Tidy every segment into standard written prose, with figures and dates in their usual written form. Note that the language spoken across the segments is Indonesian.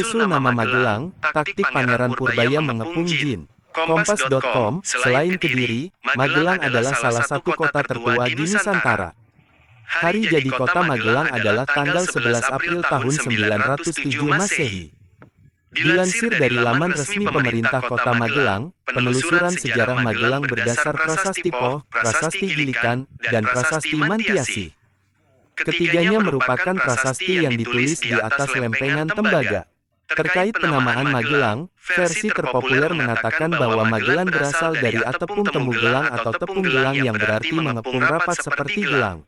Usul nama Magelang, taktik Pangeran Purbaya mengepung jin. Kompas.com, selain Kediri, Magelang adalah salah satu kota tertua di Nusantara. Hari jadi kota Magelang adalah tanggal 11 April tahun 907 Masehi. Dilansir dari laman resmi pemerintah kota Magelang, penelusuran sejarah Magelang berdasar Prasasti Poh, Prasasti Gilikan, dan Prasasti Mantiasi. Ketiganya merupakan prasasti yang ditulis di atas lempengan tembaga. Terkait penamaan Magelang, versi terpopuler mengatakan bahwa Magelang berasal dari tepung temu gelang atau tepung gelang yang berarti mengepung rapat seperti gelang.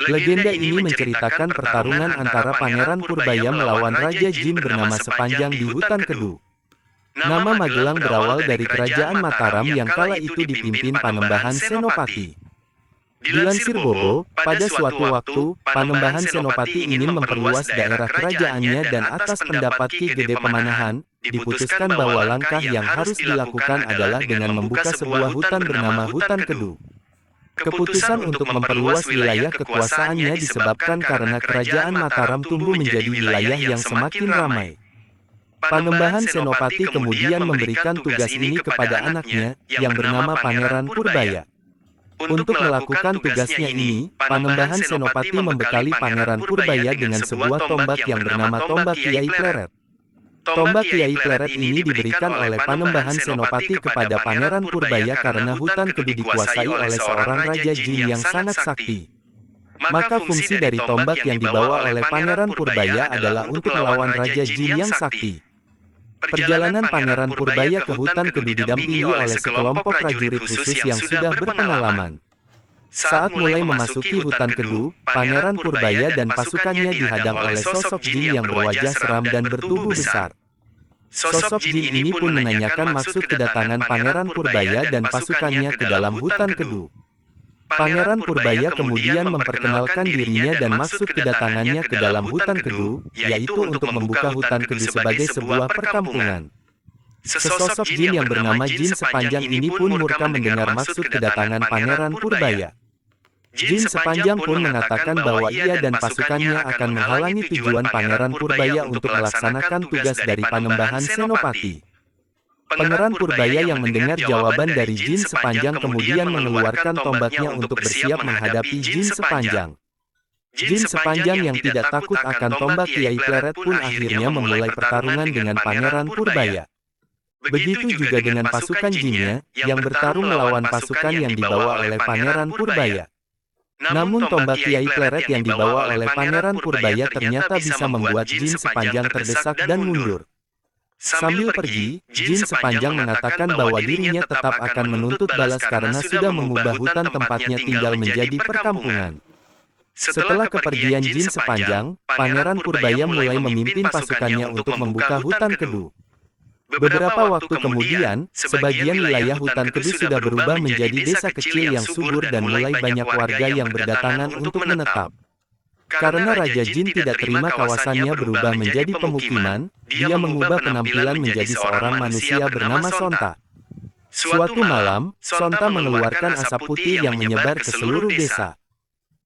Legenda ini menceritakan pertarungan antara Pangeran Purbaya melawan Raja Jin bernama Sepanjang di hutan Kedu. Nama Magelang berawal dari kerajaan Mataram yang kala itu dipimpin Panembahan Senopati. Dilansir Bobo, pada suatu waktu, Panembahan Senopati ingin memperluas daerah kerajaannya dan atas pendapat Ki Gede Pemanahan, diputuskan bahwa langkah yang harus dilakukan adalah dengan membuka sebuah hutan bernama Hutan Kedu. Keputusan untuk memperluas wilayah kekuasaannya disebabkan karena kerajaan Mataram tumbuh menjadi wilayah yang semakin ramai. Panembahan Senopati kemudian memberikan tugas ini kepada anaknya, yang bernama Pangeran Purbaya. Untuk melakukan tugasnya ini, Panembahan Senopati membekali Pangeran Purbaya dengan sebuah tombak yang bernama Tombak Kiai Pleret. Tombak Kiai Pleret ini diberikan oleh Panembahan Senopati kepada Pangeran Purbaya karena hutan Kedu dikuasai oleh seorang Raja Jin yang sangat sakti. Maka fungsi dari tombak yang dibawa oleh Pangeran Purbaya adalah untuk melawan Raja Jin yang sakti. Perjalanan Pangeran Purbaya ke hutan Kedu didampingi oleh sekelompok prajurit khusus yang sudah berpengalaman. Saat mulai memasuki hutan Kedu, Pangeran Purbaya dan pasukannya dihadang oleh sosok jin yang berwajah seram dan bertubuh besar. Sosok jin ini pun menanyakan maksud kedatangan Pangeran Purbaya dan pasukannya ke dalam hutan Kedu. Pangeran Purbaya kemudian memperkenalkan dirinya dan maksud kedatangannya ke dalam hutan Kedu, yaitu untuk membuka hutan Kedu sebagai sebuah perkampungan. Sesosok jin yang bernama Jin Sepanjang ini pun murka mendengar maksud kedatangan Pangeran Purbaya. Jin Sepanjang pun mengatakan bahwa ia dan pasukannya akan menghalangi tujuan Pangeran Purbaya untuk melaksanakan tugas dari Panembahan Senopati. Pangeran Purbaya yang mendengar jawaban dari Jin Sepanjang kemudian mengeluarkan tombaknya untuk bersiap menghadapi Jin Sepanjang. Jin Sepanjang yang tidak takut akan tombak Kiai Pleret pun akhirnya memulai pertarungan dengan Pangeran Purbaya. Begitu juga dengan pasukan jinnya, yang bertarung melawan pasukan yang dibawa oleh Pangeran Purbaya. Namun tombak Kiai Pleret yang dibawa oleh Pangeran Purbaya ternyata bisa membuat Jin Sepanjang terdesak dan mundur. Sambil pergi, Jin Sepanjang mengatakan bahwa dirinya tetap akan menuntut balas karena sudah mengubah hutan tempatnya tinggal menjadi perkampungan. Setelah kepergian Jin Sepanjang, Pangeran Purbaya mulai memimpin pasukannya untuk membuka hutan Kedu. Beberapa waktu kemudian, sebagian wilayah hutan Kedu sudah berubah menjadi desa kecil yang subur dan mulai banyak warga yang berdatangan untuk menetap. Karena Raja Jin tidak terima kawasannya berubah menjadi pemukiman, dia mengubah penampilan menjadi seorang manusia bernama Sonta. Suatu malam, Sonta mengeluarkan asap putih yang menyebar ke seluruh desa.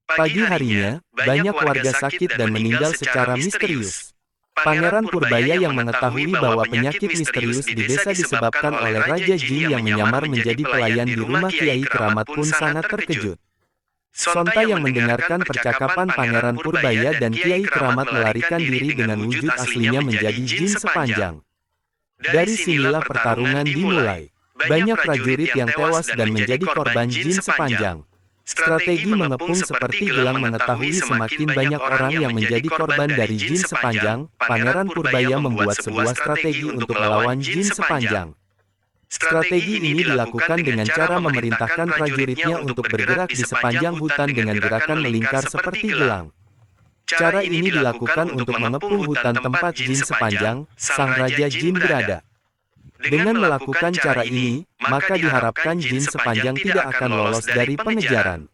Pagi harinya, banyak warga sakit dan meninggal secara misterius. Pangeran Purbaya yang mengetahui bahwa penyakit misterius di desa disebabkan oleh Raja Jin yang menyamar menjadi pelayan di rumah Kiai Keramat pun sangat terkejut. Sonta yang mendengarkan percakapan Pangeran Purbaya dan Kiai Keramat melarikan diri dengan wujud aslinya menjadi Jin Sepanjang. Dari sinilah pertarungan dimulai. Banyak prajurit yang tewas dan menjadi korban Jin Sepanjang. Strategi mengepung seperti gelang mengetahui semakin banyak orang yang menjadi korban dari Jin Sepanjang, Pangeran Purbaya membuat sebuah strategi untuk melawan Jin Sepanjang. Strategi ini dilakukan dengan cara memerintahkan prajuritnya untuk bergerak di sepanjang hutan dengan gerakan melingkar seperti gelang. Cara ini dilakukan untuk mengepung hutan tempat Jin Sepanjang, sang Raja Jin berada. Dengan melakukan cara ini, maka diharapkan Jin Sepanjang tidak akan lolos dari pengejaran.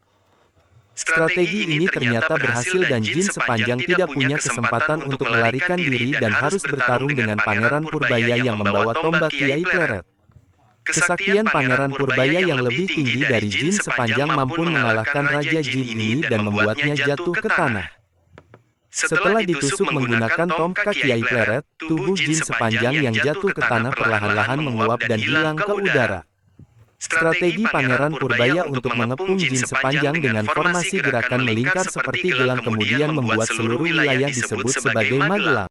Strategi ini ternyata berhasil dan Jin Sepanjang tidak punya kesempatan untuk melarikan diri dan harus bertarung dengan Pangeran Purbaya yang membawa tombak Kiai Pleret. Kesaktian Pangeran Purbaya yang lebih tinggi dari Jin Sepanjang mampu mengalahkan Raja Jin ini dan membuatnya jatuh ke tanah. Setelah ditusuk menggunakan tongkat Kiai Pleret, tubuh jin sepanjang yang jatuh ke tanah perlahan-lahan menguap dan hilang ke udara. Strategi Pangeran Purbaya untuk mengepung jin sepanjang dengan formasi gerakan melingkar seperti gelang kemudian membuat seluruh wilayah disebut sebagai Magelang.